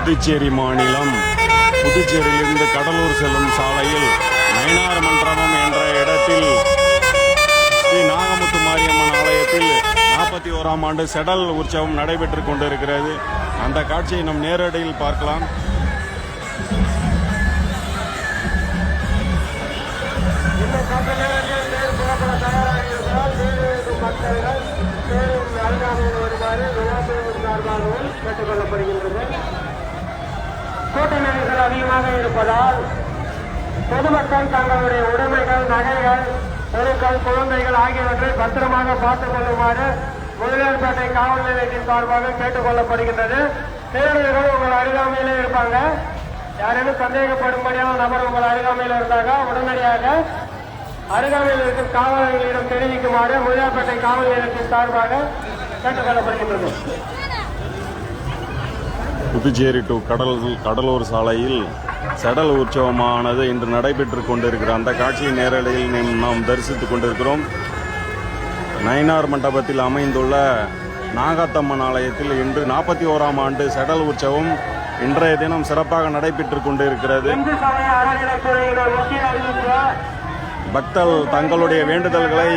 புதுச்சேரி மாநிலம் புதுச்சேரியிலிருந்து கடலூர் செல்லும் சாலையில் நயினார் மண்டபம் என்ற இடத்தில் ஸ்ரீ நாகமுத்து மாரியம்மன் ஆலயத்தில் 41ஆம் ஆண்டு செடல் உற்சவம் நடைபெற்றுக் கொண்டிருக்கிறது. அந்த காட்சியை நம் நேரடியில் பார்க்கலாம். கூட்ட நெரிசல் அதிகமாக இருப்பதால் பொதுமக்கள் தங்களுடைய உடைமைகள், நகைகள், பொருட்கள், குழந்தைகள் ஆகியவற்றை பத்திரமாக பார்த்துக் கொள்ளுமாறு முதலியார்பேட்டை காவல் நிலையத்தின் சார்பாக கேட்டுக் கொள்ளப்படுகின்றது. தேர்தல்கள் உங்கள் அருகாமையிலே இருப்பாங்க. யாரேனும் சந்தேகப்படும்படியான நபர் உங்கள் அருகாமையில் இருந்தாங்க உடனடியாக அருகாமையில் இருக்கும் காவலர்களிடம் தெரிவிக்குமாறு முதலியார்பேட்டை காவல் நிலையத்தின் சார்பாக கேட்டுக் கொள்ளப்படுகின்றது. புதுச்சேரி டு கடலூர் சாலையில் செடல் உற்சவமானது இன்று நடைபெற்றுக் கொண்டிருக்கிற அந்த காட்சியை நேரடியில் நாம் தரிசித்துக் கொண்டிருக்கிறோம். நயினார் மண்டபத்தில் அமைந்துள்ள நாகாத்தம்மன் ஆலயத்தில் இன்று 41ஆம் ஆண்டு செடல் உற்சவம் இன்றைய தினம் சிறப்பாக நடைபெற்றுக் கொண்டிருக்கிறது. பக்தர்கள் தங்களுடைய வேண்டுதல்களை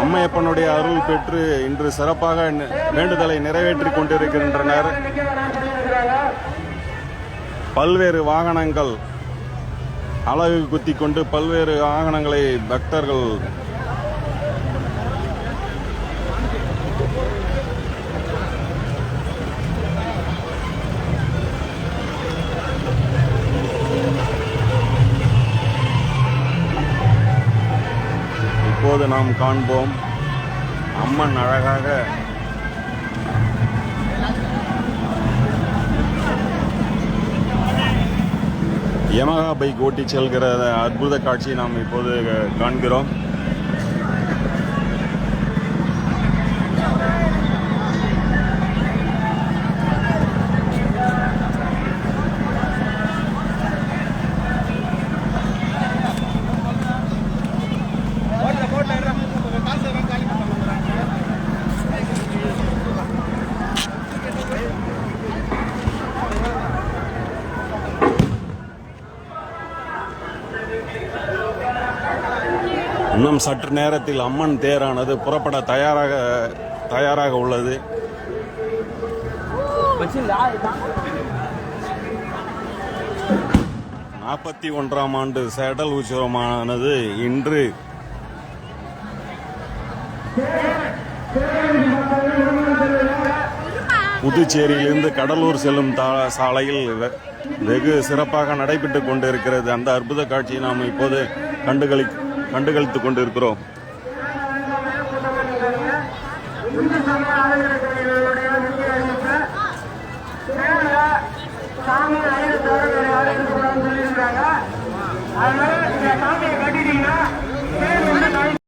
அம்மையப்பனுடைய அருள் பெற்று இன்று சிறப்பாக வேண்டுதலை நிறைவேற்றிக் கொண்டிருக்கின்றனர். பல்வேறு வாகனங்கள் அலகு குத்தி கொண்டு பல்வேறு வாகனங்களை பக்தர்கள் இப்போது நாம் காண்போம். அம்மன் அழகாக யமகா பைக் ஓட்டி செல்கிற அற்புத காட்சியை நாம் இப்போது காண்கிறோம். இன்னும் சற்று நேரத்தில் அம்மன் தேரானது புறப்பட தயாராக உள்ளது. நாற்பத்தி 41ஆம் ஆண்டு செடல் உற்சவமானது இன்று புதுச்சேரியிலிருந்து கடலூர் செல்லும் சாலையில் வெகு சிறப்பாக நடைபெற்றுக் கொண்டிருக்கிறது. அந்த அற்புத காட்சியை நாம் இப்போது கண்டுகளித்துக் கொண்டிருக்கிறோம். சாமி கட்டிட்டீங்கன்னா